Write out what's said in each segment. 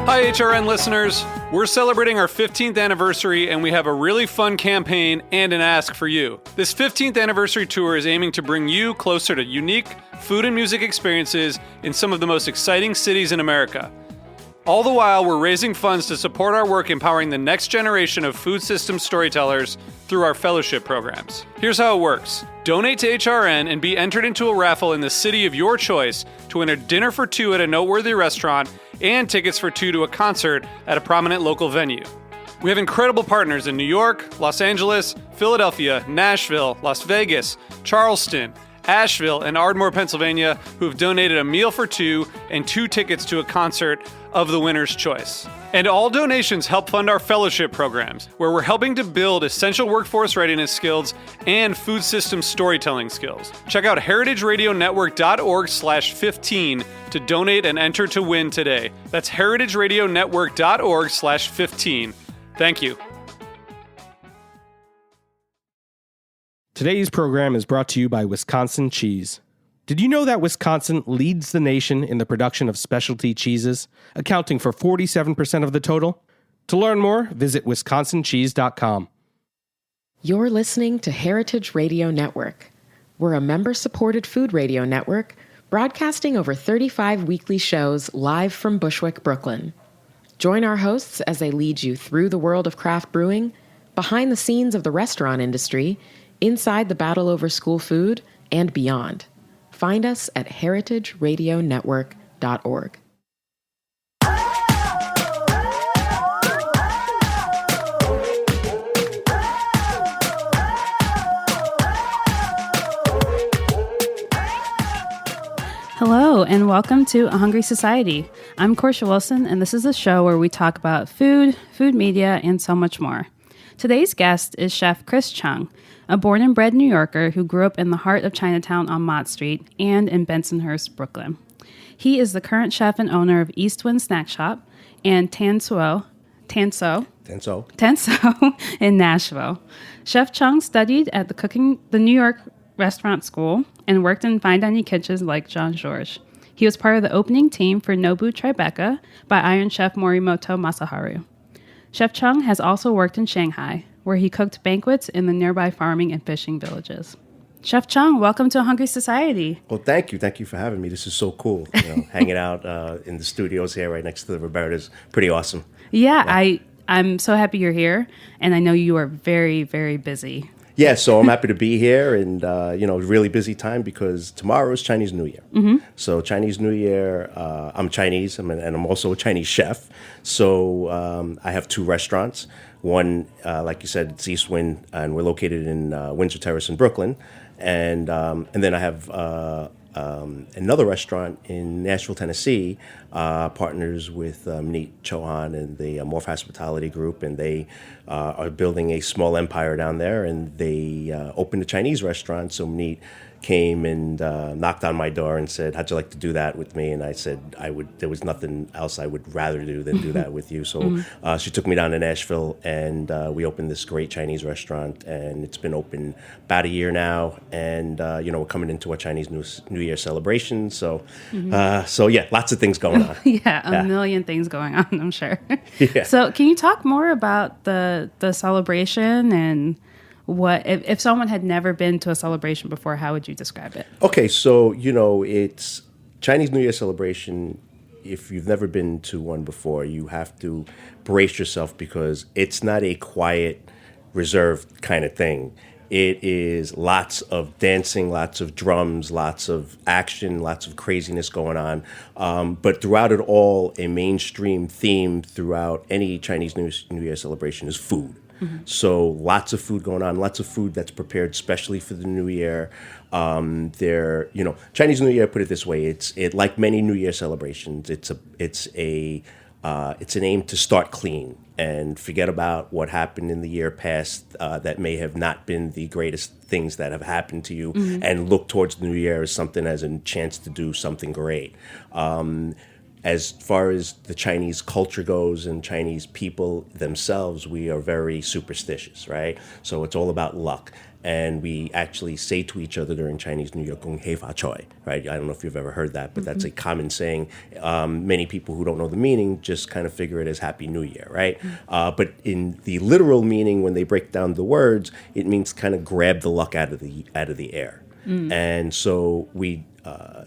Hi, HRN listeners. We're celebrating our 15th anniversary, and we have a really fun campaign and an ask for you. This 15th anniversary tour is aiming to bring you closer to unique food and music experiences in some of the most exciting cities in America. All the while, we're raising funds to support our work empowering the next generation of food system storytellers through our fellowship programs. Here's how it works. Donate to HRN and be entered into a raffle in the city of your choice to win a dinner for two at a noteworthy restaurant and tickets for two to a concert at a prominent local venue. We have incredible partners in New York, Los Angeles, Philadelphia, Nashville, Las Vegas, Charleston, Asheville, and Ardmore, Pennsylvania, who have donated a meal for two and two tickets to a concert of the winner's choice. And all donations help fund our fellowship programs, where we're helping to build essential workforce readiness skills and food system storytelling skills. Check out heritageradionetwork.org/15 to donate and enter to win today. That's heritageradionetwork.org/15. Thank you. Today's program is brought to you by Wisconsin Cheese. Did you know that Wisconsin leads the nation in the production of specialty cheeses, accounting for 47% of the total? To learn more, visit wisconsincheese.com. You're listening to Heritage Radio Network. We're a member-supported food radio network broadcasting over 35 weekly shows live from Bushwick, Brooklyn. Join our hosts as they lead you through the world of craft brewing, behind the scenes of the restaurant industry, inside the battle over school food, and beyond. Find us at heritageradionetwork.org. Hello, and welcome to A Hungry Society. I'm Portia Wilson, and this is a show where we talk about food, food media, and so much more. Today's guest is Chef Chris Cheung, a born and bred New Yorker who grew up in the heart of Chinatown on Mott Street and in Bensonhurst, Brooklyn. He is the current chef and owner of East Wind Snack Shop and Tansuo in Nashville. Chef Cheung studied at the New York Restaurant School and worked in fine dining kitchens like Jean-Georges. He was part of the opening team for Nobu Tribeca by Iron Chef Morimoto Masaharu. Chef Cheung has also worked in Shanghai, where he cooked banquets in the nearby farming and fishing villages. Chef Cheung, welcome to A Hungry Society. Well, thank you. Thank you for having me. This is so cool. Hanging out in the studios here right next to the Roberta's. Pretty awesome. Yeah, I'm so happy you're here, and I know you are very, very busy. Yeah, so I'm happy to be here, and really busy time because tomorrow is Chinese New Year. Mm-hmm. So Chinese New Year, I'm Chinese, and I'm also a Chinese chef. So I have two restaurants. One, like you said, it's East Wind, and we're located in Windsor Terrace in Brooklyn, and then I have another restaurant in Nashville, Tennessee, partners with Neat Chohan and the Morph Hospitality Group, and they are building a small empire down there, and they opened a Chinese restaurant. So Neat came and knocked on my door and said, "How'd you like to do that with me?" And I said, there was nothing else I would rather do than do that with you. So she took me down to Nashville, and we opened this great Chinese restaurant, and it's been open about a year now. And we're coming into our Chinese New Year celebration. So lots of things going on. A million things going on, I'm sure. Yeah. So can you talk more about the celebration and what if someone had never been to a celebration before, how would you describe it? Okay, so it's Chinese New Year celebration. If you've never been to one before, you have to brace yourself because it's not a quiet, reserved kind of thing. It is lots of dancing, lots of drums, lots of action, lots of craziness going on. But throughout it all, a mainstream theme throughout any Chinese New Year celebration is food. Mm-hmm. So lots of food going on, lots of food that's prepared specially for the New Year. Chinese New Year, put it this way, it's like many New Year celebrations. It's an aim to start clean and forget about what happened in the year past that may have not been the greatest things that have happened to you, and look towards the New Year as something as a chance to do something great. as far as the Chinese culture goes and Chinese people themselves, we are very superstitious, right? So it's all about luck. And we actually say to each other during Chinese New Year, "Gong hei fa choi," right? I don't know if you've ever heard that, but that's a common saying. Many people who don't know the meaning just kind of figure it as Happy New Year, right? But in the literal meaning, when they break down the words, it means kind of grab the luck out of the air. And so we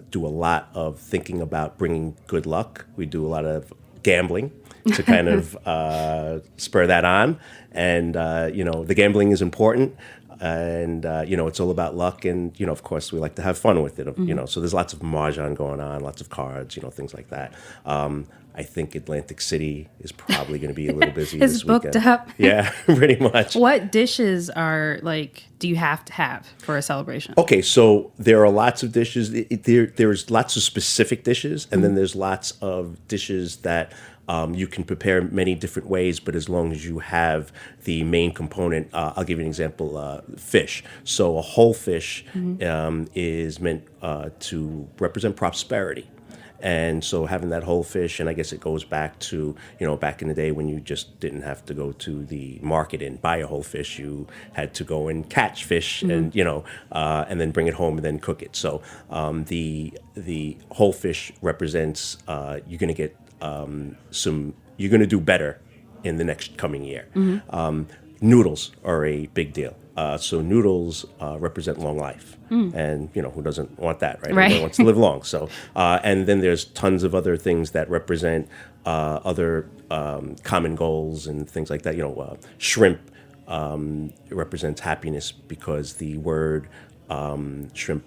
do a lot of thinking about bringing good luck. We do a lot of gambling to kind of spur that on. And, the gambling is important. And, it's all about luck. And, of course, we like to have fun with it, so there's lots of mahjong going on, lots of cards, things like that. I think Atlantic City is probably going to be a little busy this weekend. It's booked up. Yeah, pretty much. What dishes do you have to have for a celebration? Okay, so there are lots of dishes. There's lots of specific dishes, and then there's lots of dishes that you can prepare many different ways, but as long as you have the main component, I'll give you an example, fish. So a whole fish is meant to represent prosperity. And so having that whole fish, and I guess it goes back to, back in the day when you just didn't have to go to the market and buy a whole fish. You had to go and catch fish and, and then bring it home and then cook it. So the whole fish represents you're going to get you're going to do better in the next coming year. Noodles are a big deal. So noodles represent long life. And, who doesn't want that, right? Everybody wants to live long. So, and then there's tons of other things that represent other common goals and things like that. Shrimp represents happiness because the word shrimp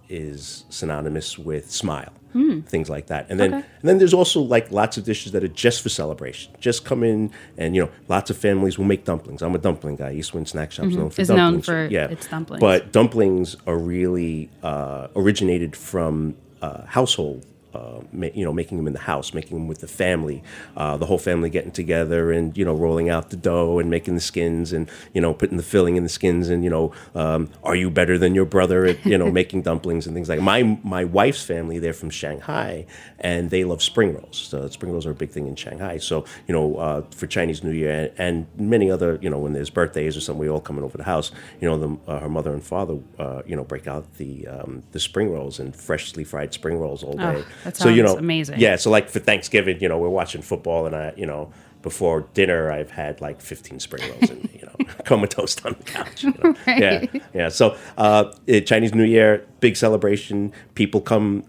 is synonymous with smile. Things like that. And then there's also lots of dishes that are just for celebration. Just come in and, lots of families will make dumplings. I'm a dumpling guy. East Wind Snack Shop's known for it's dumplings. known for its dumplings. But dumplings are really originated from household making them in the house, making them with the family, the whole family getting together and, rolling out the dough and making the skins and, putting the filling in the skins and, are you better than your brother at, making dumplings and things like that. My wife's family, they're from Shanghai and they love spring rolls. So spring rolls are a big thing in Shanghai. So, for Chinese New Year and many other, when there's birthdays or something, we all coming over the house, her mother and father, break out the spring rolls and freshly fried spring rolls all day. That sounds amazing. Yeah, so for Thanksgiving, we're watching football, and before dinner, I've had 15 spring rolls and comatose on the couch. Right. Yeah. So Chinese New Year, big celebration. People come,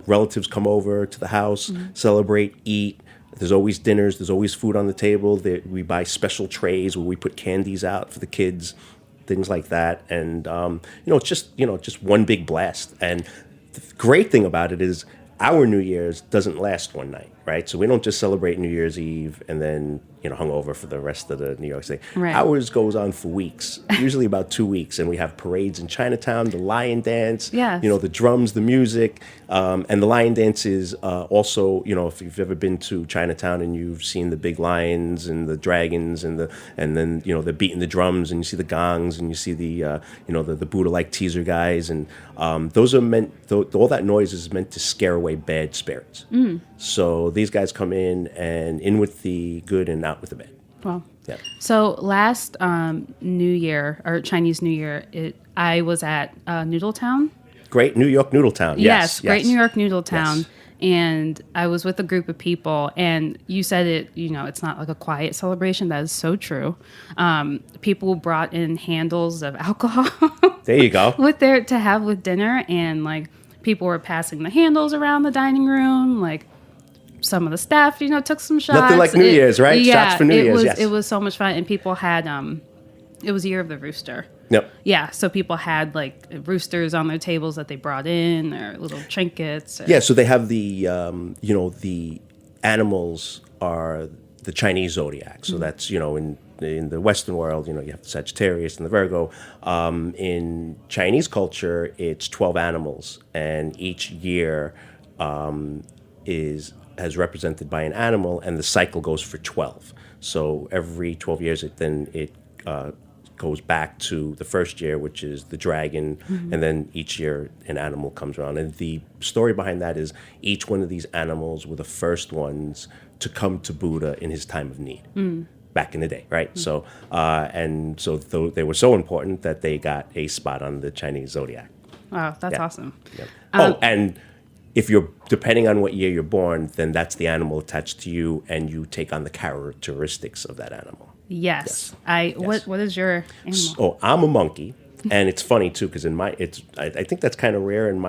relatives come over to the house, celebrate, eat. There's always dinners. There's always food on the table. We buy special trays where we put candies out for the kids, things like that. And it's just one big blast. And the great thing about it is our New Year's doesn't last one night, right? So we don't just celebrate New Year's Eve and then, hung over for the rest of the New York City. Right. Ours goes on for weeks, usually about 2 weeks. And we have parades in Chinatown, the lion dance, yes. The drums, the music. And the lion dance is also, if you've ever been to Chinatown and you've seen the big lions and the dragons and then, they're beating the drums and you see the gongs and you see the Buddha-like teaser guys. And those are meant, all that noise is meant to scare away bad spirits. So these guys come in with the good and out with the bad. Wow. Yeah. So last New Year, or Chinese New Year, I was at Noodletown. Great New York Noodletown. Yes. Great New York Noodletown. Yes. And I was with a group of people, and you said it, it's not like a quiet celebration. That is so true. People brought in handles of alcohol. There you go. to have with dinner, and people were passing the handles around the dining room. Some of the staff, took some shots. Nothing like New Year's, right? Yeah, shots for New Year's, yes. It was so much fun, and people had, it was Year of the Rooster. Yep. Yeah, so people had roosters on their tables that they brought in, or little trinkets. Yeah, so they have the, the animals are the Chinese zodiac. So that's, in the Western world, you have the Sagittarius and the Virgo. In Chinese culture, it's 12 animals, and each year has represented by an animal, and the cycle goes for 12. So every 12 years, it goes back to the first year, which is the dragon, and then each year an animal comes around. And the story behind that is each one of these animals were the first ones to come to Buddha in his time of need. Back in the day, right? So they were so important that they got a spot on the Chinese zodiac. Wow, that's Yeah. awesome. Yeah. And if you're, depending on what year you're born, then that's the animal attached to you, and you take on the characteristics of that animal. Yes. Yes. What is your animal? So I'm a monkey, and it's funny too because I think that's kind of rare in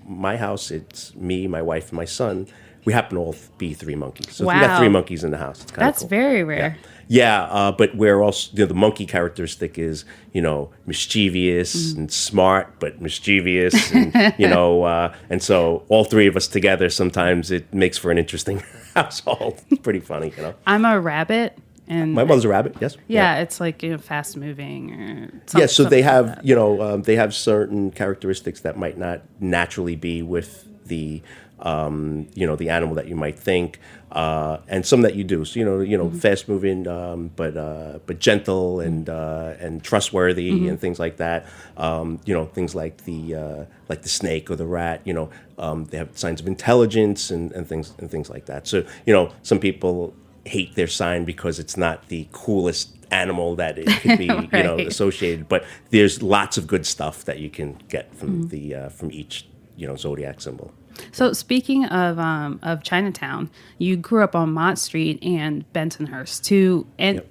my house. It's me, my wife, and my son. We happen to all be three monkeys. So we got Wow. three monkeys in the house. It's kind of That's cool. very rare. Yeah, but we're also, the monkey characteristic is, mischievous and smart, but mischievous, and, and so all three of us together, sometimes it makes for an interesting household. It's pretty funny, I'm a rabbit, and My mother's a rabbit, yes. yeah, it's like fast moving or Yeah, so they something have, like that. they have certain characteristics that might not naturally be with the, the animal that you might think, and some that you do. So fast moving, but gentle and trustworthy and things like that. Things like the snake or the rat. They have signs of intelligence and things like that. So some people hate their sign because it's not the coolest animal that it could be Right. associated. But there's lots of good stuff that you can get from from each zodiac symbol. So speaking of Chinatown, you grew up on Mott Street and Bensonhurst, and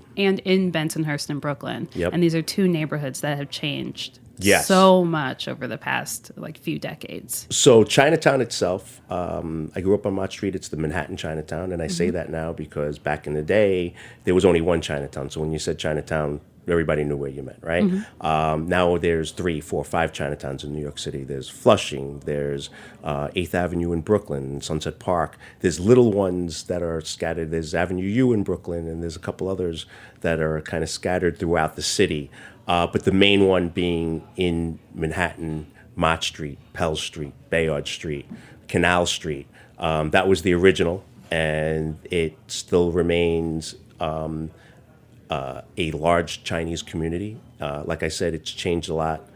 in Bensonhurst in Brooklyn. Yep. And these are two neighborhoods that have changed Yes. so much over the past few decades. So Chinatown itself, I grew up on Mott Street. It's the Manhattan Chinatown, and I say that now because back in the day there was only one Chinatown. So when you said Chinatown, everybody knew where you meant, right? Now there's 3, 4, 5 Chinatowns in New York City. There's Flushing, there's 8th Avenue in Brooklyn, Sunset Park. There's little ones that are scattered. There's Avenue U in Brooklyn, and there's a couple others that are kind of scattered throughout the city. But the main one being in Manhattan, Mott Street, Pell Street, Bayard Street, Canal Street. That was the original, and it still remains a large Chinese community. Like I said, it's changed a lot,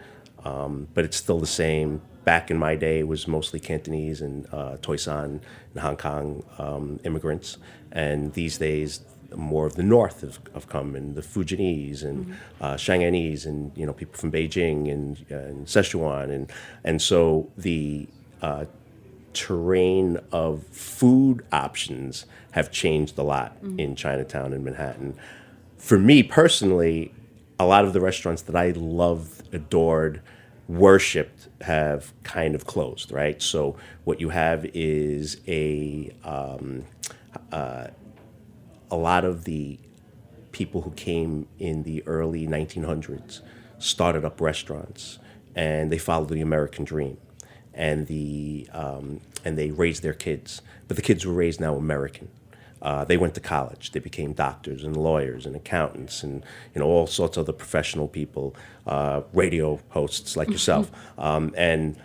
but it's still the same. Back in my day, it was mostly Cantonese and Toisan and Hong Kong immigrants. And these days, more of the north have come, and the Fujianese and Shanghainese and people from Beijing and Sichuan. And so the terrain of food options have changed a lot in Chinatown and Manhattan. For me personally, a lot of the restaurants that I loved, adored, worshipped have kind of closed, right? So what you have is a lot of the people who came in the early 1900s started up restaurants, and they followed the American dream, and they raised their kids, but the kids were raised now American. They went to college. They became doctors and lawyers and accountants and all sorts of other professional people, radio hosts like yourself. And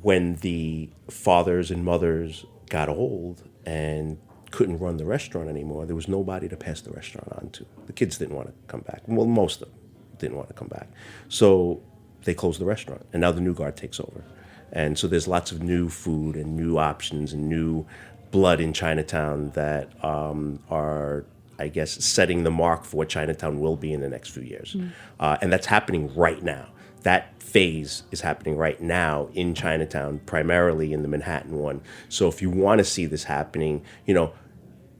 when the fathers and mothers got old and couldn't run the restaurant anymore, there was nobody to pass the restaurant on to. The kids didn't want to come back. Well, most of them didn't want to come back. So they closed the restaurant, and now the new guard takes over. And so there's lots of new food and new options and new blood in Chinatown that are, I guess, setting the mark for what Chinatown will be in the next few years. And that's happening right now. That phase is happening right now in Chinatown, primarily in the Manhattan one. So if you want to see this happening,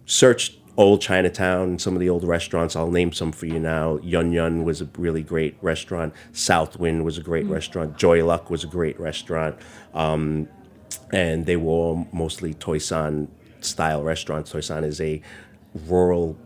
search old Chinatown, some of the old restaurants. I'll name some for you now. Yun Yun was a really great restaurant. Southwind was a great restaurant. Joy Luck was a great restaurant. And they were all mostly Toisan style restaurants. Toisan is a rural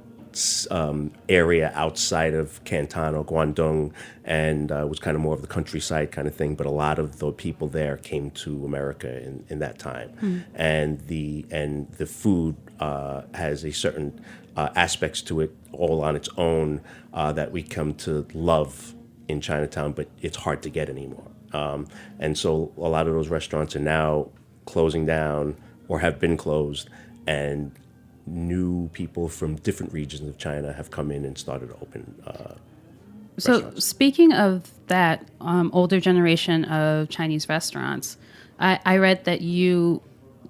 area outside of Canton or Guangdong, and was kind of more of the countryside kind of thing. But a lot of the people there came to America in that time, and the food has a certain aspects to it all on its own that we come to love in Chinatown, but it's hard to get anymore. And so a lot of those restaurants are now closing down or have been closed, and new people from different regions of China have come in and started to open So restaurants. speaking of that older generation of Chinese restaurants, I read that you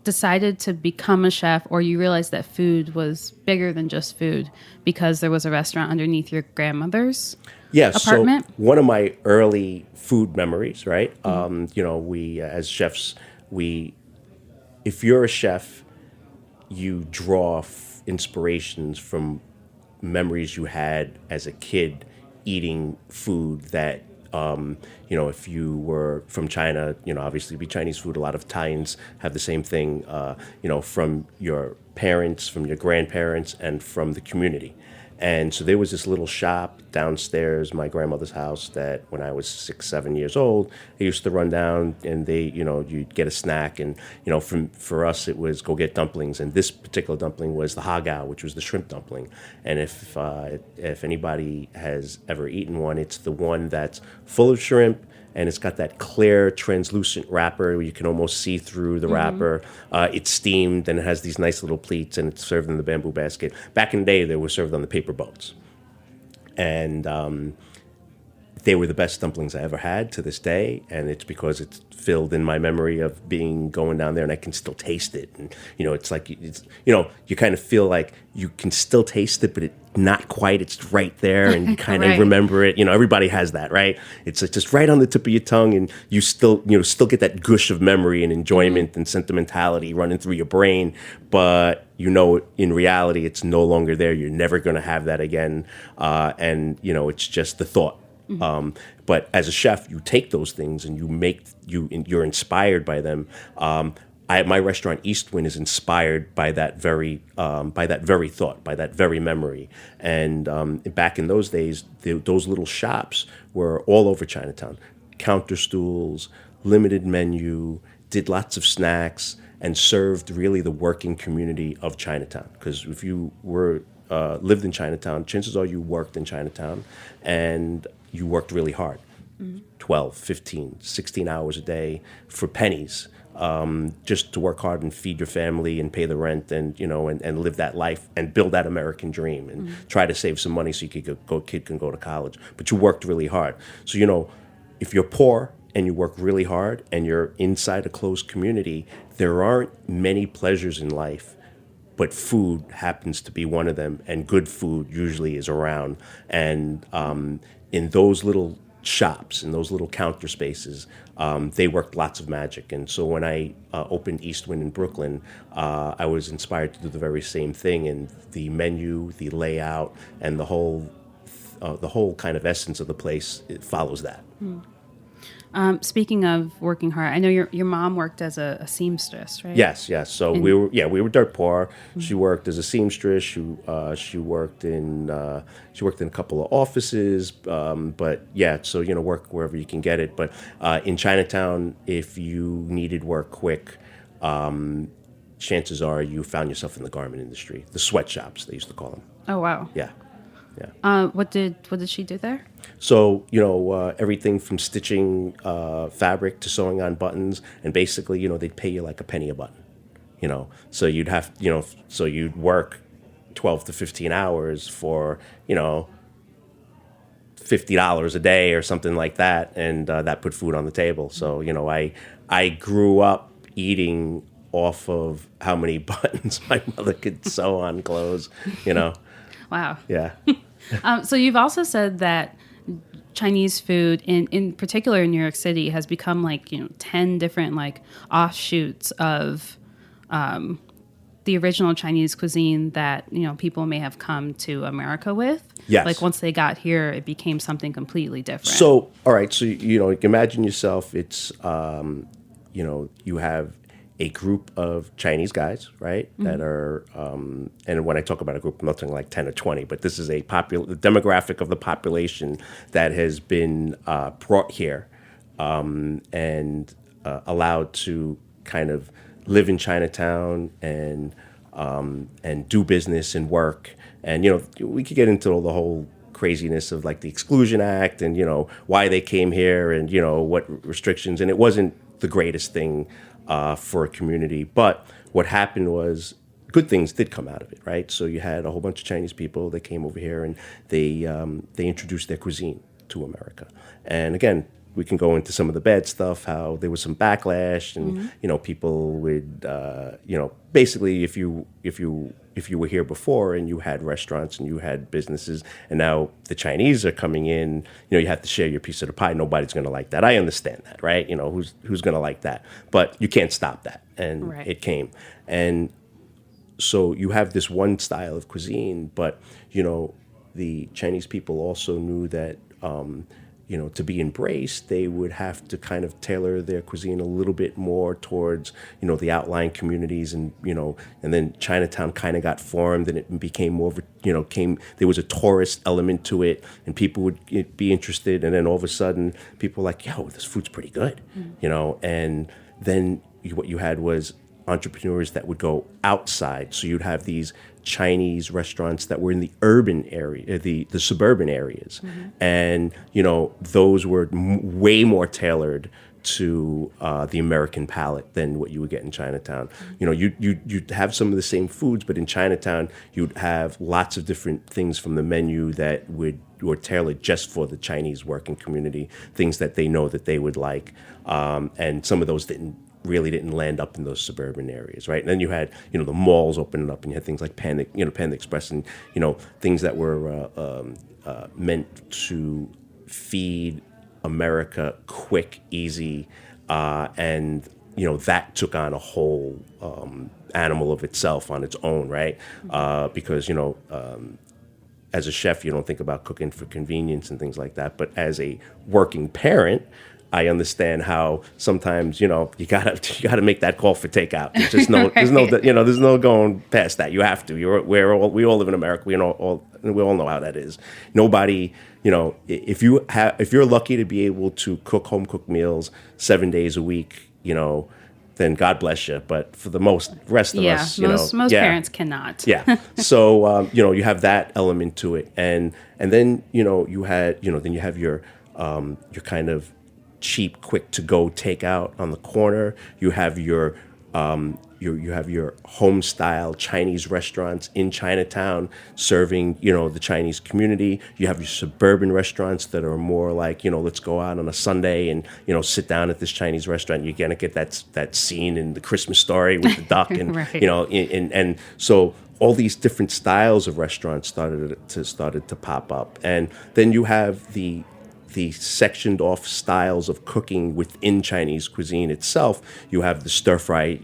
decided to become a chef, or you realized that food was bigger than just food because there was a restaurant underneath your grandmother's apartment. So one of my early food memories, right? We as chefs, if you're a chef, you draw inspirations from memories you had as a kid eating food that if you were from China, obviously it'd be Chinese food. A lot of Italians have the same thing, from your parents, from your grandparents, and from the community. And so there was this little shop downstairs, my grandmother's house, that when I was 6, 7 years old, I used to run down and you'd get a snack. And, for us, it was go get dumplings. And this particular dumpling was the hagao, which was the shrimp dumpling. And if anybody has ever eaten one, it's the one that's full of shrimp, and it's got that clear, translucent wrapper where you can almost see through the wrapper. It's steamed, and it has these nice little pleats, and it's served in the bamboo basket. Back in the day, they were served on the paper boats. And they were the best dumplings I ever had to this day, and it's because it's filled in my memory of going down there, and I can still taste it. And it's like you kind of feel like you can still taste it, but it not quite. It's right there, and you kind Right. of remember it. Everybody has that, right? It's like just right on the tip of your tongue, and you still get that gush of memory and enjoyment and sentimentality running through your brain. But in reality, it's no longer there. You're never going to have that again, and it's just the thought. But as a chef, you take those things and you're inspired by them. My restaurant Eastwind is inspired by that very thought, by that very memory. And back in those days, those little shops were all over Chinatown. Counter stools, limited menu, did lots of snacks, and served really the working community of Chinatown. Because if you lived in Chinatown, chances are you worked in Chinatown, and you worked really hard. 12, 15, 16 hours a day for pennies, just to work hard and feed your family and pay the rent and live that life and build that American dream and try to save some money so kid can go to college. But you worked really hard. So, if you're poor and you work really hard and you're inside a closed community, there aren't many pleasures in life, but food happens to be one of them, and good food usually is around. And in those little shops, in those little counter spaces, they worked lots of magic. And so when I opened Eastwind in Brooklyn, I was inspired to do the very same thing. And the menu, the layout, and the whole kind of essence of the place, it follows that. Speaking of working hard, I know your mom worked as a seamstress, right? Yes. So we were dirt poor. She worked as a seamstress. She worked in a couple of offices. But yeah, so work wherever you can get it. But in Chinatown, if you needed work quick, chances are you found yourself in the garment industry, the sweatshops they used to call them. Oh wow. Yeah. What did she do there? So, everything from stitching fabric to sewing on buttons, and basically, they'd pay you like a penny a button, So you'd have, so you'd work 12 to 15 hours for, $50 a day or something like that, and that put food on the table. So, I grew up eating off of how many buttons my mother could sew on clothes, Wow. Yeah. So you've also said that Chinese food, in particular in New York City, has become 10 different offshoots of the original Chinese cuisine that people may have come to America with. Yes. Once they got here, it became something completely different. So, all right. So, imagine yourself, it's, you have a group of Chinese guys, right, that are, and when I talk about a group, I'm not talking like 10 or 20, but this is the demographic of the population that has been brought here and allowed to kind of live in Chinatown and do business and work. And, we could get into the whole craziness of the Exclusion Act and, why they came here and, what restrictions. And it wasn't the greatest thing for a community. But what happened was good things did come out of it, right? So you had a whole bunch of Chinese people that came over here and they introduced their cuisine. to America. And again, we can go into some of the bad stuff, how there was some backlash, and people would, basically, if you were here before and you had restaurants and you had businesses, and now the Chinese are coming in, you have to share your piece of the pie. Nobody's going to like that. I understand that, right? Who's going to like that? But you can't stop that, and it came, and so you have this one style of cuisine, but the Chinese people also knew that. To be embraced, they would have to kind of tailor their cuisine a little bit more towards, the outlying communities, and then Chinatown kind of got formed, and it became more of a, there was a tourist element to it, and people would be interested, and then all of a sudden, people were like, yo, this food's pretty good, and then what you had was entrepreneurs that would go outside. So you'd have these Chinese restaurants that were in the urban area, the suburban areas. And, those were way more tailored to the American palate than what you would get in Chinatown. You'd have some of the same foods, but in Chinatown, you'd have lots of different things from the menu that were tailored just for the Chinese working community, things that they know that they would like. And some of those really didn't land up in those suburban areas, right? And then you had, the malls opening up, and you had things like Panda Express, and things that were meant to feed America quick, easy, and that took on a whole animal of itself on its own, right? Because as a chef, you don't think about cooking for convenience and things like that, but as a working parent, I understand how sometimes you gotta make that call for takeout. There's just no there's no going past that. You have to. We all live in America. We all know how that is. Nobody, if you're lucky to be able to cook home cooked meals 7 days a week, then God bless you. But for the rest of us, most parents cannot. Yeah. So you have that element to it, and then you have your kind of cheap, quick to go takeout on the corner. You have your home style Chinese restaurants in Chinatown serving the Chinese community. You have your suburban restaurants that are more like let's go out on a Sunday and sit down at this Chinese restaurant. You're gonna get that scene in The Christmas Story with the duck, and and so all these different styles of restaurants started to pop up, and then you have the sectioned off styles of cooking within Chinese cuisine itself. You have the stir fry,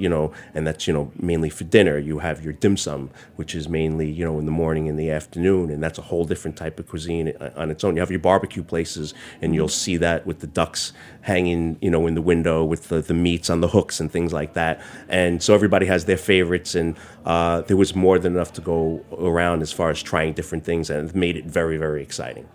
and that's, mainly for dinner. You have your dim sum, which is mainly, in the morning and the afternoon, and that's a whole different type of cuisine on its own. You have your barbecue places, and you'll see that with the ducks hanging, in the window with the meats on the hooks and things like that. And so everybody has their favorites, and there was more than enough to go around as far as trying different things, and it made it very, very exciting.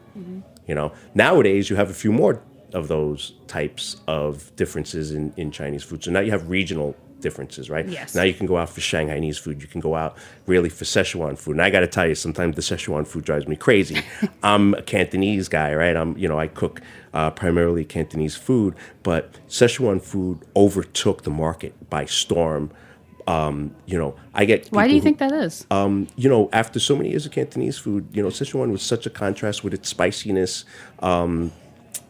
Nowadays you have a few more of those types of differences in Chinese food. So now you have regional differences, right? Yes. Now you can go out for Shanghainese food. You can go out really for Szechuan food. And I got to tell you, sometimes the Szechuan food drives me crazy. I'm a Cantonese guy, right? I cook primarily Cantonese food, but Szechuan food overtook the market by storm. I get people. Why do you think that is? After so many years of Cantonese food, Sichuan was such a contrast with its spiciness, and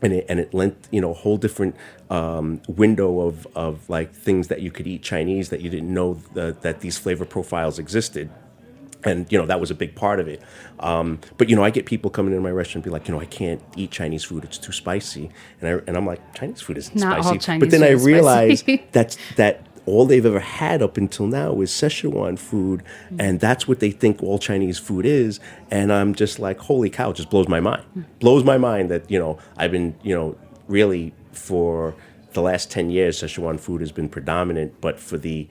it lent a whole different window of like things that you could eat Chinese that you didn't know that these flavor profiles existed. And, that was a big part of it. But, I get people coming into my restaurant and be like, I can't eat Chinese food. It's too spicy. And I'm like, Chinese food isn't Not spicy. all Chinese but then food I is realize spicy. that all they've ever had up until now is Szechuan food, and that's what they think all Chinese food is. And I'm just like, holy cow, it just blows my mind. Blows my mind that, I've been, really for the last 10 years, Szechuan food has been predominant, but for the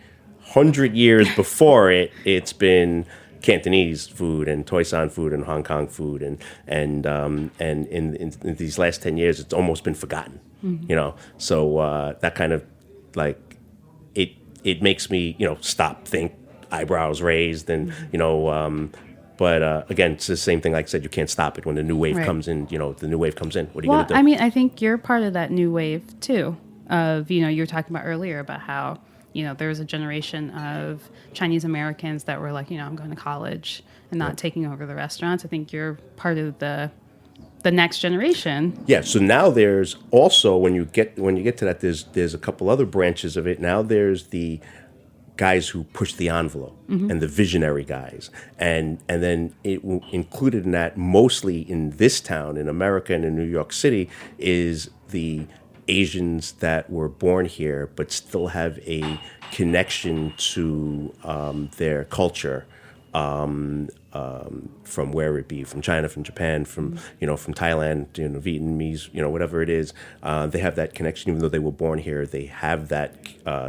100 years before it, it's been Cantonese food and Toisan food and Hong Kong food, and in these last 10 years, it's almost been forgotten. So that kind of like it makes me stop, think, eyebrows raised, and but again, it's the same thing. Like I said, you can't stop it when the new wave comes in. The new wave comes in. What are you gonna do? I mean, I think you're part of that new wave too. Of you were talking about earlier about how there was a generation of Chinese Americans that were like, I'm going to college and not taking over the restaurants. I think you're part of the the next generation. Yeah, so now there's also when you get to that, there's a couple other branches of it. Now there's the guys who push the envelope and the visionary guys, and then included in that, mostly in this town in America and in New York City, is the Asians that were born here but still have a connection to their culture. From where it be, from China, from Japan, from Thailand, Vietnamese, whatever it is, they have that connection. Even though they were born here, they have that.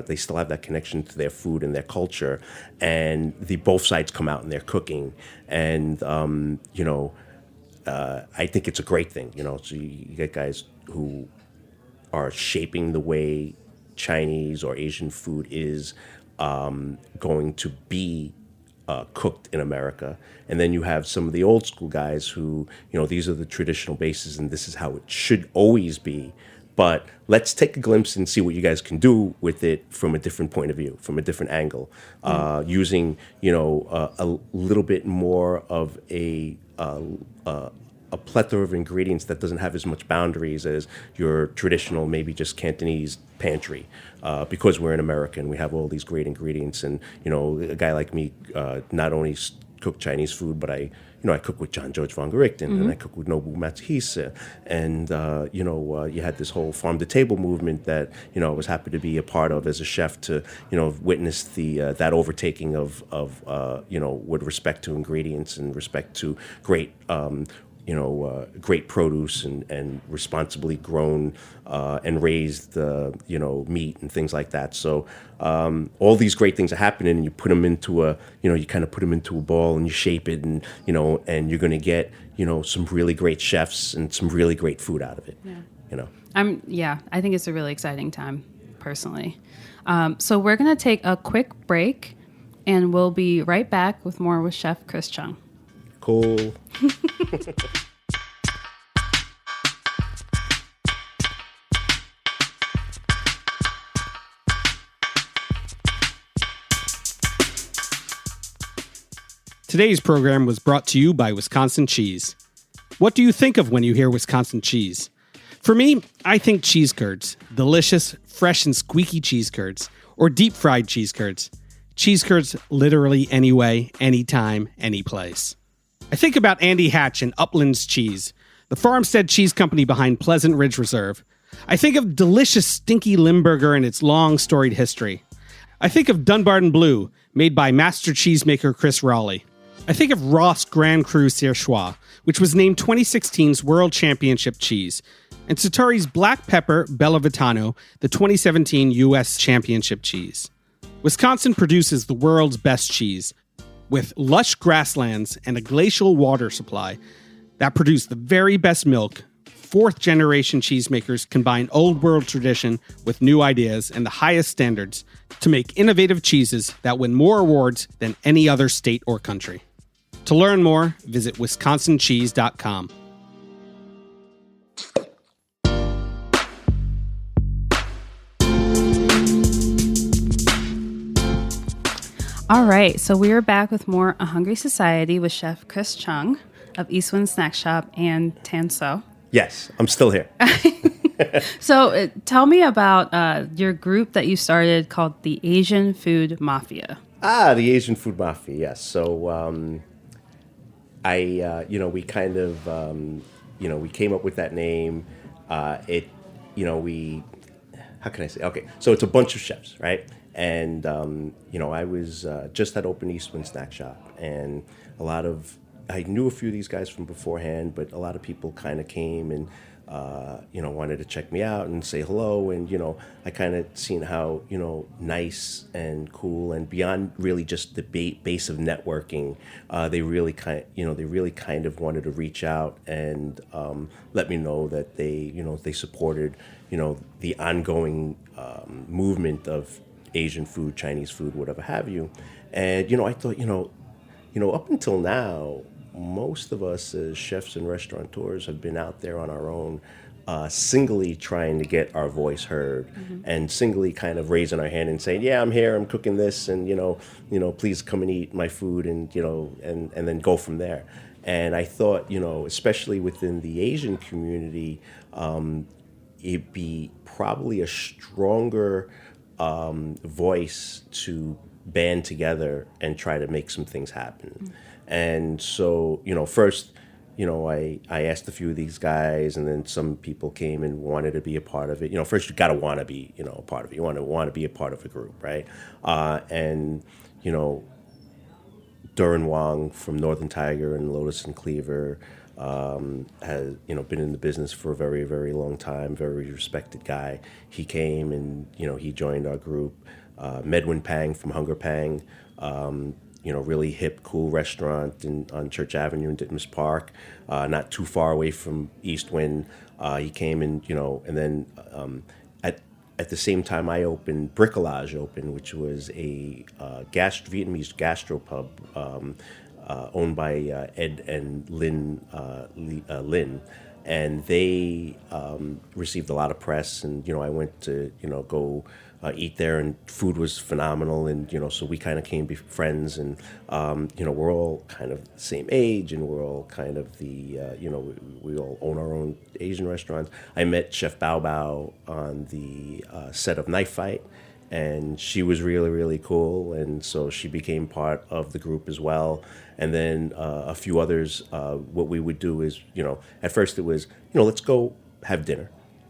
They still have that connection to their food and their culture, and both sides come out in their cooking, and I think it's a great thing. So you get guys who are shaping the way Chinese or Asian food is going to be cooked in America. And then you have some of the old school guys who, these are the traditional bases and this is how it should always be. But let's take a glimpse and see what you guys can do with it from a different point of view, from a different angle, using, a little bit more of a plethora of ingredients that doesn't have as much boundaries as your traditional, maybe just Cantonese pantry. Because we're in America and we have all these great ingredients, and a guy like me not only cook Chinese food, but I cook with John George von Gerichten, and I cook with Nobu Matsuhisa, and you had this whole farm to table movement that I was happy to be a part of as a chef, to witness that overtaking of with respect to ingredients and respect to great great produce and responsibly grown and raised, meat and things like that. So all these great things are happening, and you put them into you kind of put them into a ball and you shape it, and and you're going to get some really great chefs and some really great food out of it. Yeah. I think it's a really exciting time, personally. So we're going to take a quick break, and we'll be right back with more with Chef Chris Cheung. Cool. Today's program was brought to you by Wisconsin Cheese. What do you think of when you hear Wisconsin cheese? For me, I think cheese curds. Delicious, fresh, and squeaky cheese curds. Or deep-fried cheese curds. Cheese curds literally any way, anytime, any place. I think about Andy Hatch and Uplands Cheese, the farmstead cheese company behind Pleasant Ridge Reserve. I think of delicious, stinky Limburger and its long, storied history. I think of Dunbarton Blue, made by master cheesemaker Chris Raleigh. I think of Ross Grand Cru Surchoix, which was named 2016's World Championship cheese, and Sartori's Black Pepper Bella Vitano, the 2017 U.S. Championship cheese. Wisconsin produces the world's best cheese, with lush grasslands and a glacial water supply that produce the very best milk. Fourth-generation cheesemakers combine old-world tradition with new ideas and the highest standards to make innovative cheeses that win more awards than any other state or country. To learn more, visit wisconsincheese.com. All right, so we are back with more A Hungry Society with Chef Chris Cheung of Eastwind Snack Shop and Tansuo. Yes, I'm still here. So tell me about your group that you started called the Asian Food Mafia. The Asian Food Mafia, yes. So we kind of, we came up with that name. How can I say? Okay, so it's a bunch of chefs, right? And, I was just had opened Eastwind Snack Shop, and I knew a few of these guys from beforehand, but a lot of people kind of came and, wanted to check me out and say hello. And, I kind of seen how, nice and cool, and beyond really just the base of networking, they really kind of wanted to reach out and let me know that they supported, the ongoing movement of Asian food, Chinese food, whatever have you. And, I thought, up until now, most of us as chefs and restaurateurs have been out there on our own, singly trying to get our voice heard, and singly kind of raising our hand and saying, yeah, I'm here, I'm cooking this, and please come and eat my food, and and then go from there. And I thought, especially within the Asian community, it'd be probably a stronger voice to band together and try to make some things happen. And so, first, I asked a few of these guys, and then some people came and wanted to be a part of it. First you got to want to be, a part of it. You want to be a part of a group, right? And Duran Wong from Northern Tiger and Lotus and Cleaver has been in the business for a very, very long time. Very respected guy. He came and he joined our group. Medwin Pang from Hunger Pang. Really hip, cool restaurant on Church Avenue in Ditmas Park, not too far away from East Wind. He came and, and then at the same time I opened, Bricolage opened, which was a Vietnamese gastropub owned by Ed and Lynn Lynn. And they received a lot of press, and, I went to, go eat there, and food was phenomenal, and so we kind of became friends, and we're all kind of the same age, and we're all kind of the we all own our own Asian restaurants. I met Chef Bao Bao on the set of Knife Fight, and she was really, really cool, and so she became part of the group as well. And then a few others. What we would do is, at first it was, let's go have dinner,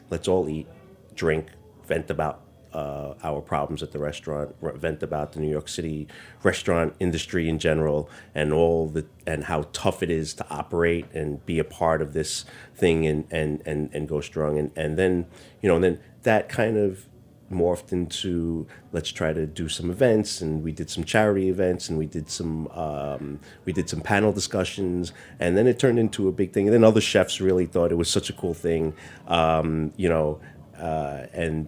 let's all eat, drink, vent about our problems at the restaurant, vent about the New York City restaurant industry in general, and and how tough it is to operate and be a part of this thing, and go strong. And then that kind of morphed into, let's try to do some events, and we did some charity events, and we did some panel discussions, and then it turned into a big thing. And then other chefs really thought it was such a cool thing, and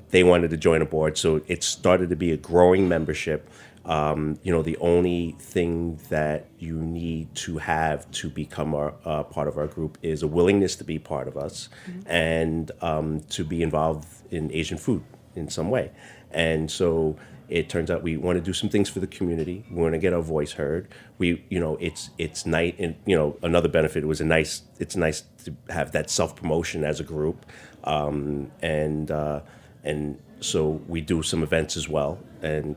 they wanted to join a board. So it started to be a growing membership. The only thing that you need to have to become part of our group is a willingness to be part of us, and to be involved in Asian food in some way. And so it turns out we want to do some things for the community. We want to get our voice heard. It's nice, and another benefit was it's nice to have that self-promotion as a group, and so we do some events as well, and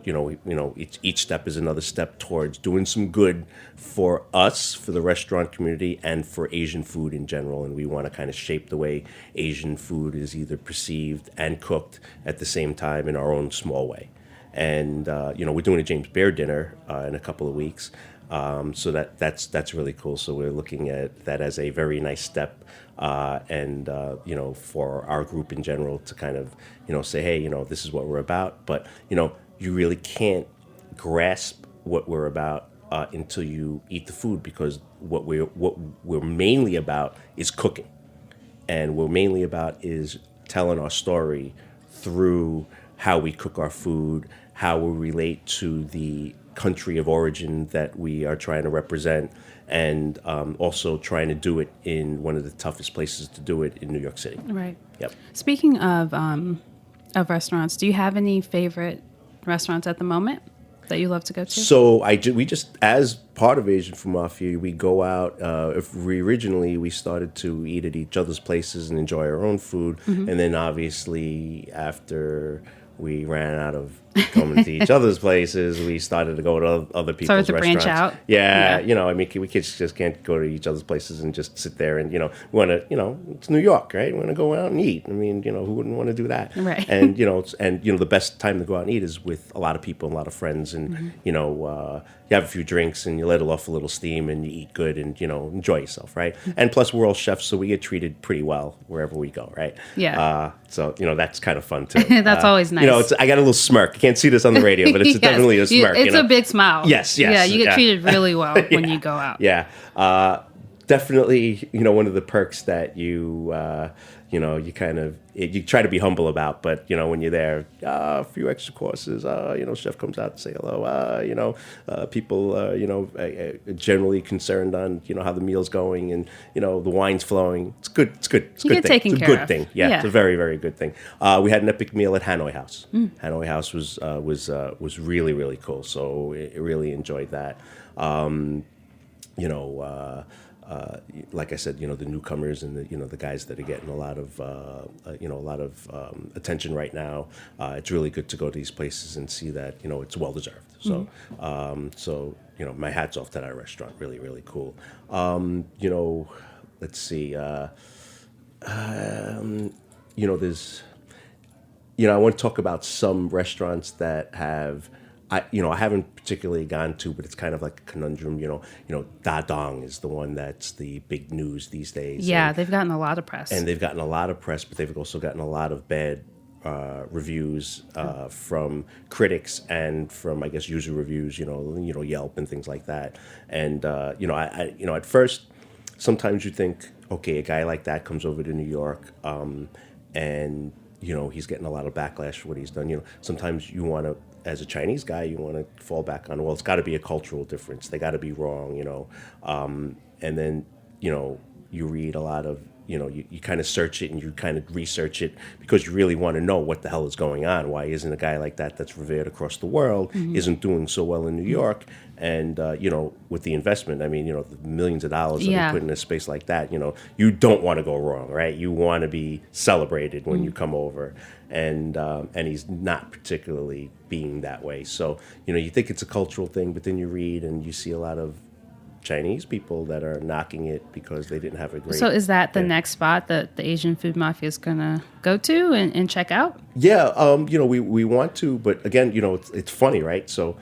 each step is another step towards doing some good for us, for the restaurant community, and for Asian food in general. And we want to kind of shape the way Asian food is either perceived and cooked at the same time in our own small way. And we're doing a James Beard dinner in a couple of weeks, so that's really cool. So we're looking at that as a very nice step, and for our group in general to kind of say, hey, this is what we're about. But you really can't grasp what we're about until you eat the food, because what we're mainly about is cooking, and what we're mainly about is telling our story through how we cook our food, how we relate to the country of origin that we are trying to represent, and also trying to do it in one of the toughest places to do it, in New York City. Right. Yep. Speaking of restaurants, do you have any favorite restaurants at the moment that you love to go to? So we just, as part of Asian Food Mafia, we go out. Originally we started to eat at each other's places and enjoy our own food, and then obviously after we ran out of going to each other's places, we started to go to other people's restaurants. Branch out. Yeah, we kids just can't go to each other's places and just sit there and, we want to, it's New York, right? We want to go out and eat. I mean, who wouldn't want to do that? Right. And, the best time to go out and eat is with a lot of people, a lot of friends, and, you have a few drinks and you let off a little steam and you eat good and, enjoy yourself, right? And plus we're all chefs, so we get treated pretty well wherever we go, right? Yeah. So, that's kind of fun too. That's always nice. I got a little smirk. You can't see this on the radio, but it's Yes. definitely a smirk. It's a big smile. Yes. Yeah, you get treated really well when you go out. Yeah. definitely, one of the perks that you kind of, you try to be humble about, but, when you're there, a few extra courses, chef comes out to say hello, people, generally concerned on, how the meal's going and, the wine's flowing. It's good. It's good. It's a good thing. Taken It's a care good of. thing. Yeah, it's a very, very good thing. We had an epic meal at Hanoi House. Hanoi House was really, really cool. So I really enjoyed that. Like I said, the newcomers and the guys that are getting a lot of attention right now. It's really good to go to these places and see that it's well deserved. So, my hat's off to that restaurant. Really, really cool. Let's see. There's. I want to talk about some restaurants that have. I haven't particularly gone to, but it's kind of like a conundrum. Da Dong is the one that's the big news these days. Yeah, they've gotten a lot of press. And they've gotten a lot of press, but they've also gotten a lot of bad reviews from critics and from, I guess, user reviews. Yelp and things like that. And at first, sometimes you think, okay, a guy like that comes over to New York, and he's getting a lot of backlash for what he's done. Sometimes you want to. As a Chinese guy, you want to fall back on, well, it's got to be a cultural difference. They got to be wrong, and then, you read a lot of, you kind of search it and you kind of research it because you really want to know what the hell is going on. Why isn't a guy like that that's revered across the world isn't doing so well in New York? And, with the investment, the millions of dollars that they put in a space like that, you don't want to go wrong, right? You want to be celebrated when you come over. And he's not particularly being that way. So, you think it's a cultural thing, but then you read and you see a lot of Chinese people that are knocking it because they didn't have a great... So is that the next spot that the Asian food mafia is going to go to and check out? Yeah, we want to, but again, it's funny, right? So...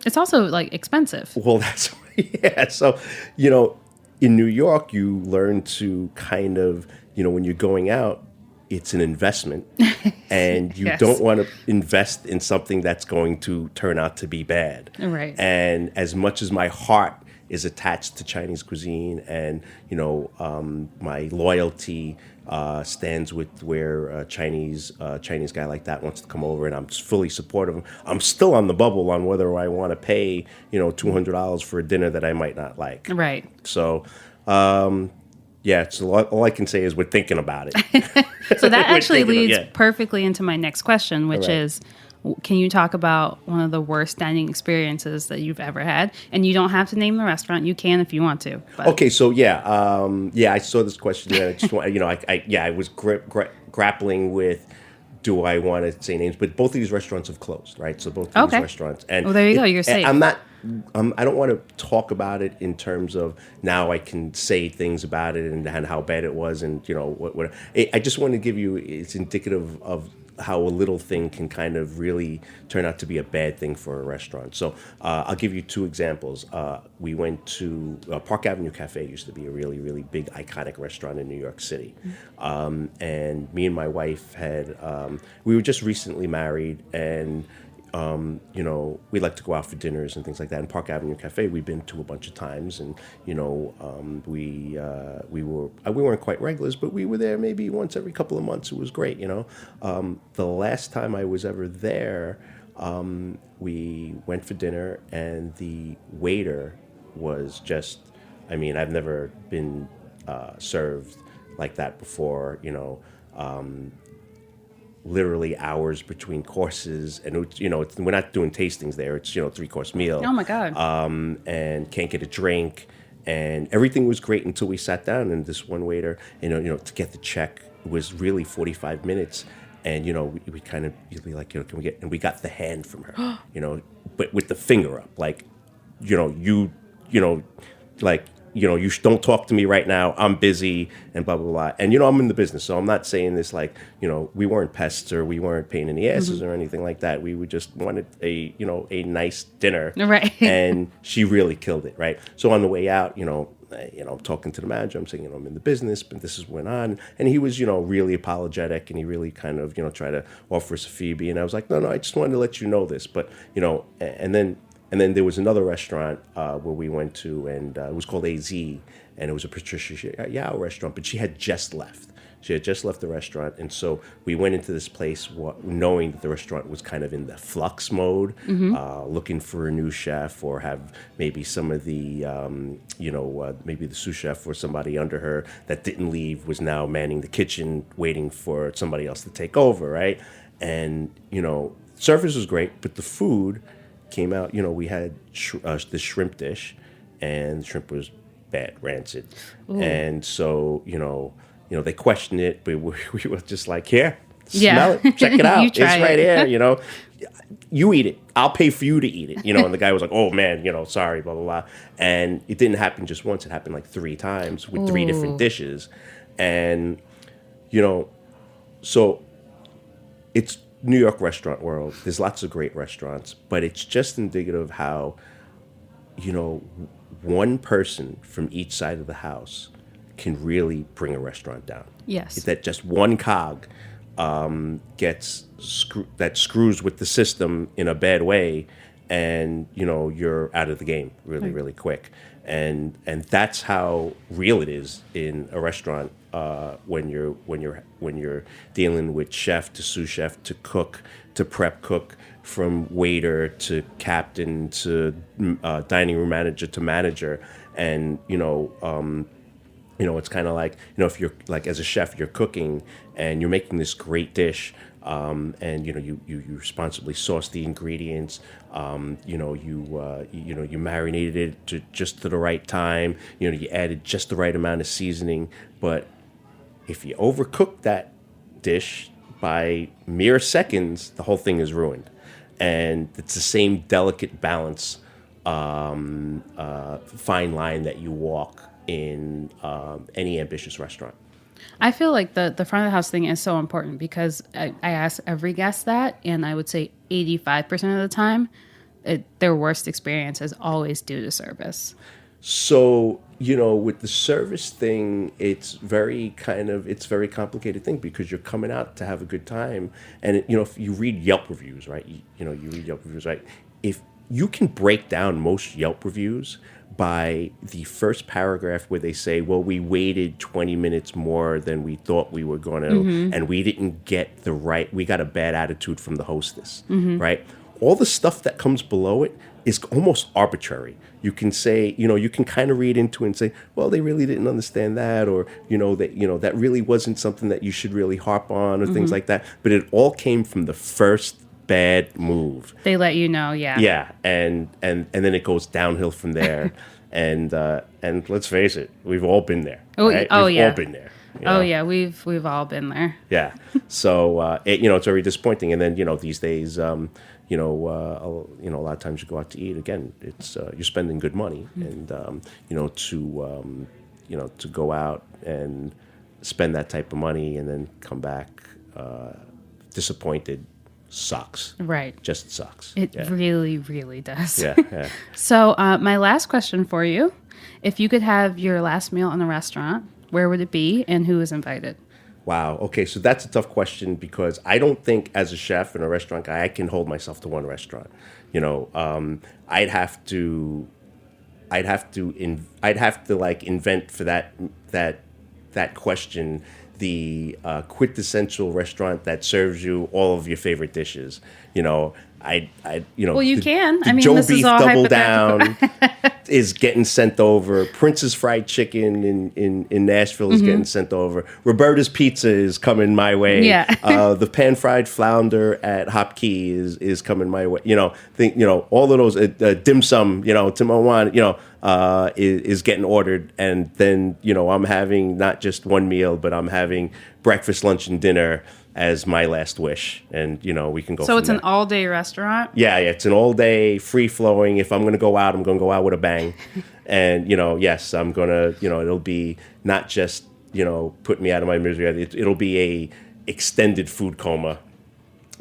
It's also, like, expensive. Well, that's... Yeah, so, in New York, you learn to kind of, when you're going out, it's an investment, and you don't want to invest in something that's going to turn out to be bad. Right. And as much as my heart is attached to Chinese cuisine, and my loyalty stands with where a Chinese guy like that wants to come over, and I'm fully supportive. I'm still on the bubble on whether I want to pay $200 for a dinner that I might not like. Right. So. Yeah, so all I can say is we're thinking about it. So that actually leads perfectly into my next question, which is, can you talk about one of the worst dining experiences that you've ever had? And you don't have to name the restaurant. You can if you want to. But. Okay, so I saw this question. I just want, I was grappling with, do I want to say names? But both of these restaurants have closed, right? So both of these restaurants. And well, there you go. You're safe. I don't want to talk about it in terms of now I can say things about it and how bad it was and what. I just want to give you, it's indicative of how a little thing can kind of really turn out to be a bad thing for a restaurant. So I'll give you two examples. We went to Park Avenue Cafe. Used to be a really, really big, iconic restaurant in New York City. And me and my wife we were just recently married, and we like to go out for dinners and things like that. And Park Avenue Cafe, we've been to a bunch of times, and we weren't quite regulars, but we were there maybe once every couple of months. It was great, The last time I was ever there, we went for dinner, and the waiter was just, I've never been served like that before, literally hours between courses, and we're not doing tastings there. It's 3-course meal. Oh my God! And can't get a drink, and everything was great until we sat down. And this one waiter, to get the check was really 45 minutes, and we kind of you'd be like, can we get? And we got the hand from her, but with the finger up, like, you don't talk to me right now. I'm busy and blah, blah, blah. And, I'm in the business, so I'm not saying this like, we weren't pests or we weren't pain in the asses or anything like that. We just wanted a nice dinner. Right. And she really killed it, right? So on the way out, I'm talking to the manager. I'm saying, I'm in the business, but this is went on. And he was, really apologetic, and he really kind of, tried to offer us a Phoebe. And I was like, no, I just wanted to let you know this. But, and then And then there was another restaurant where we went to, and it was called AZ, and it was a Patricia Yao restaurant, but she had just left. She had just left the restaurant, and so we went into this place knowing that the restaurant was kind of in the flux mode, looking for a new chef, or have maybe some of the, maybe the sous chef or somebody under her that didn't leave was now manning the kitchen, waiting for somebody else to take over, right? And, service was great, but the food came out, we had this shrimp dish, and the shrimp was bad, rancid. Ooh. And so, they questioned it, but we were just like, here, smell it, check it out. It's right here, You eat it. I'll pay for you to eat it. And the guy was like, oh, man, sorry, blah, blah, blah. And it didn't happen just once. It happened like 3 times with 3 different dishes. And, so it's New York restaurant world. There's lots of great restaurants, but it's just indicative of how, one person from each side of the house can really bring a restaurant down. Yes. That just one cog that screws with the system in a bad way, and you're out of the game really, really quick. And that's how real it is in a restaurant when you're dealing with chef to sous chef to cook to prep cook, from waiter to captain to dining room manager to manager. And it's kind of like, if you're like, as a chef, you're cooking and you're making this great dish, and you responsibly source the ingredients, you marinated it just to the right time, you added just the right amount of seasoning. But if you overcook that dish by mere seconds, the whole thing is ruined. And it's the same delicate balance, fine line that you walk in any ambitious restaurant. I feel like the front of the house thing is so important, because I ask every guest that, and I would say 85% of the time, their worst experience is always due to service. So, with the service thing, it's very complicated thing, because you're coming out to have a good time. And, if you read Yelp reviews, right? You read Yelp reviews, right? If you can break down most Yelp reviews by the first paragraph where they say, well, we waited 20 minutes more than we thought we were going to, and we didn't get we got a bad attitude from the hostess, right? All the stuff that comes below it is almost arbitrary. You can say, you can kind of read into it and say, well, they really didn't understand that, or, that really wasn't something that you should really harp on, or things like that. But it all came from the first bad move. They let you know, yeah. Yeah, and then it goes downhill from there. and let's face it, we've all been there. Right? We've all been there. Oh yeah, we've all been there. Yeah. So it's very disappointing. And then these days, a lot of times you go out to eat. Again, it's you're spending good money, and to go out and spend that type of money and then come back disappointed sucks. Right. Just sucks. It really, really does. Yeah. So my last question for you: if you could have your last meal in a restaurant, where would it be, and who is invited? Wow. Okay, so that's a tough question, because I don't think, as a chef and a restaurant guy, I can hold myself to one restaurant. I'd have to like invent for that question the quintessential restaurant that serves you all of your favorite dishes. Well, you can. The Joe this Beef is all Double Down is getting sent over. Prince's Fried Chicken in Nashville is getting sent over. Roberta's Pizza is coming my way. Yeah. The pan fried flounder at Hop Key is coming my way. All of those dim sum. Tim Owan. Is getting ordered, and then I'm having not just one meal, but I'm having breakfast, lunch, and dinner as my last wish, and we can go. So it's an all-day restaurant. Yeah, it's an all-day, free-flowing. If I'm going to go out, I'm going to go out with a bang, and yes, I'm gonna. It'll be not just put me out of my misery. It'll be a extended food coma,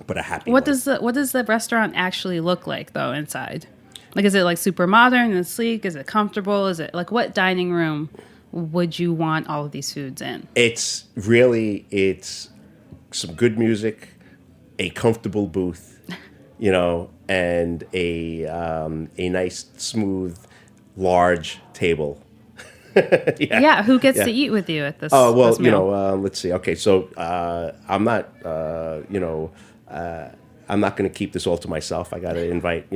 but a happy. What does the restaurant actually look like though inside? Like, is it like super modern and sleek? Is it comfortable? Is it like, what dining room would you want all of these foods in? It's some good music, a comfortable booth, and a nice, smooth, large table. Yeah. Who gets to eat with you at this? Oh, well, this meal? let's see. Okay, so I'm not, I'm not going to keep this all to myself. I got to invite,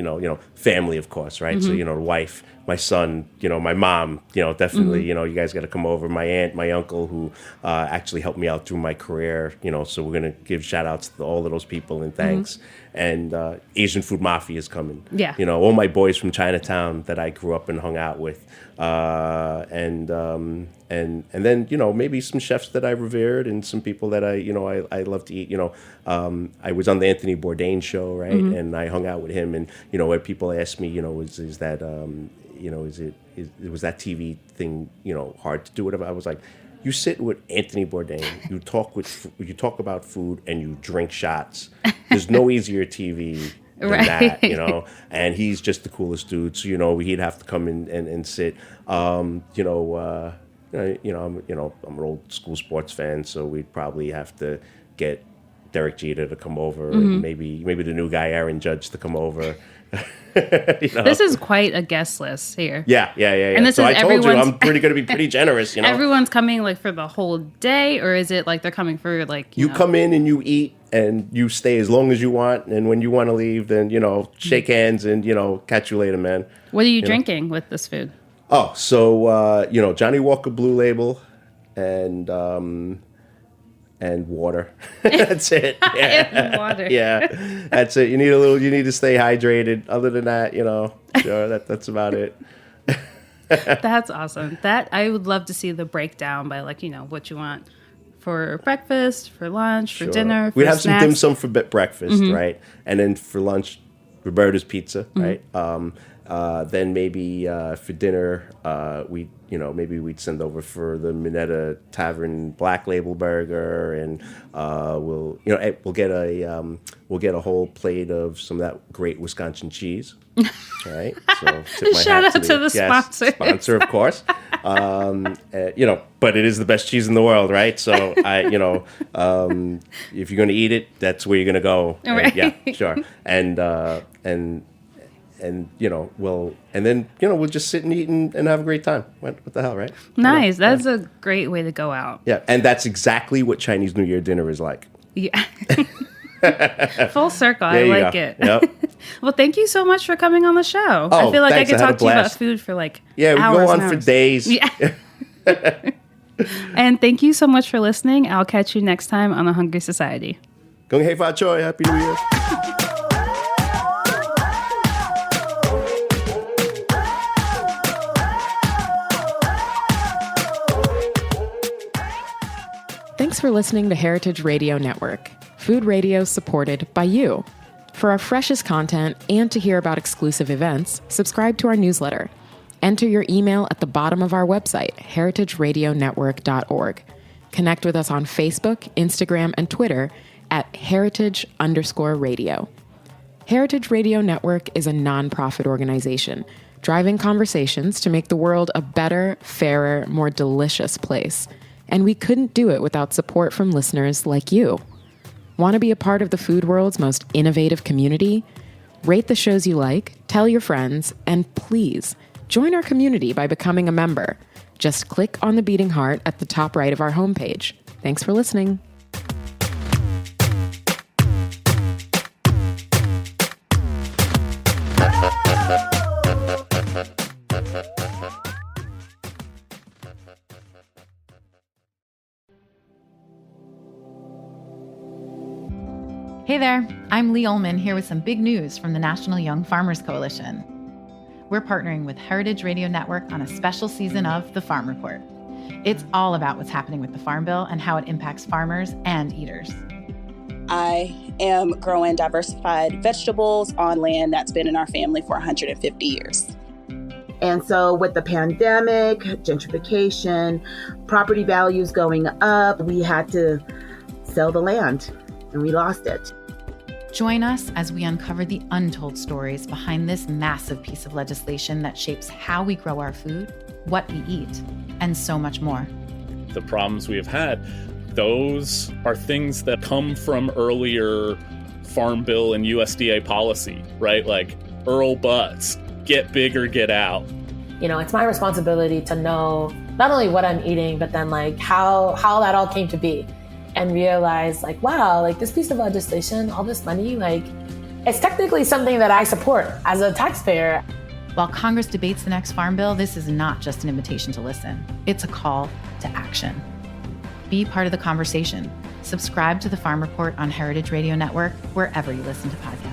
family, of course, right? So, the wife, my son, my mom, definitely, you guys got to come over. My aunt, my uncle, who actually helped me out through my career, so we're going to give shout outs to all of those people and thanks. And Asian Food Mafia is coming. Yeah. All my boys from Chinatown that I grew up and hung out with. And then, maybe some chefs that I revered and some people that I love to eat. I was on the Anthony Bourdain show, right? And I hung out with him, and where people ask me, was that was that TV thing, hard to do, whatever. I was like, you sit with Anthony Bourdain, you talk about food, and you drink shots. There's no easier TV than that, and he's just the coolest dude. So, he'd have to come in and sit. I'm an old school sports fan, so we'd probably have to get Derek Jeter to come over, and maybe the new guy Aaron Judge to come over. This is quite a guest list here. Yeah. And this so is I told you I'm going to be pretty generous. Everyone's coming for the whole day, or is it they're coming for you come in and you eat and you stay as long as you want, and when you want to leave, then shake hands and catch you later, man. What are you drinking with this food? Oh, so Johnny Walker Blue Label and water. That's it. Yeah. And water. Yeah, that's it. You need to stay hydrated. Other than that, sure, that's about it. That's awesome. That I would love to see the breakdown by what you want for breakfast, for lunch, for dinner. We'd have snacks. some dim sum for breakfast, right? And then for lunch, Roberta's Pizza, right? Then maybe for dinner, maybe we'd send over for the Minetta Tavern Black Label Burger, and we'll get a whole plate of some of that great Wisconsin cheese. Right. So shout out to the sponsor. Sponsor, of course. But it is the best cheese in the world, right? So if you're going to eat it, that's where you're going to go. Right. Yeah, sure. And we'll just sit and eat and have a great time. What the hell, right? Nice. That's a great way to go out. Yeah, and that's exactly what Chinese New Year dinner is like. Yeah. Full circle. I like it. Yep. Well, thank you so much for coming on the show. Oh, I feel like thanks. I could talk to you about food for hours. We go on for days. Yeah. And thank you so much for listening. I'll catch you next time on The Hungry Society. Gong hei fa choi. Happy New Year. Thanks for listening to Heritage Radio Network, food radio supported by you. For our freshest content and to hear about exclusive events, subscribe to our newsletter. Enter your email at the bottom of our website, heritageradionetwork.org. Connect with us on Facebook, Instagram, and Twitter at heritage_radio. Heritage Radio Network is a nonprofit organization driving conversations to make the world a better, fairer, more delicious place. And we couldn't do it without support from listeners like you. Want to be a part of the food world's most innovative community? Rate the shows you like, tell your friends, and please join our community by becoming a member. Just click on the beating heart at the top right of our homepage. Thanks for listening. Hey there, I'm Lee Ullman here with some big news from the National Young Farmers Coalition. We're partnering with Heritage Radio Network on a special season of The Farm Report. It's all about what's happening with the Farm Bill and how it impacts farmers and eaters. I am growing diversified vegetables on land that's been in our family for 150 years. And so with the pandemic, gentrification, property values going up, we had to sell the land and we lost it. Join us as we uncover the untold stories behind this massive piece of legislation that shapes how we grow our food, what we eat, and so much more. The problems we have had, those are things that come from earlier Farm Bill and USDA policy, right? Like Earl Butts, get big or get out. You know, it's my responsibility to know not only what I'm eating, but then like how that all came to be, and realize like, wow, like this piece of legislation, all this money, like it's technically something that I support as a taxpayer. While Congress debates the next farm bill, this is not just an invitation to listen. It's a call to action. Be part of the conversation. Subscribe to the Farm Report on Heritage Radio Network, wherever you listen to podcasts.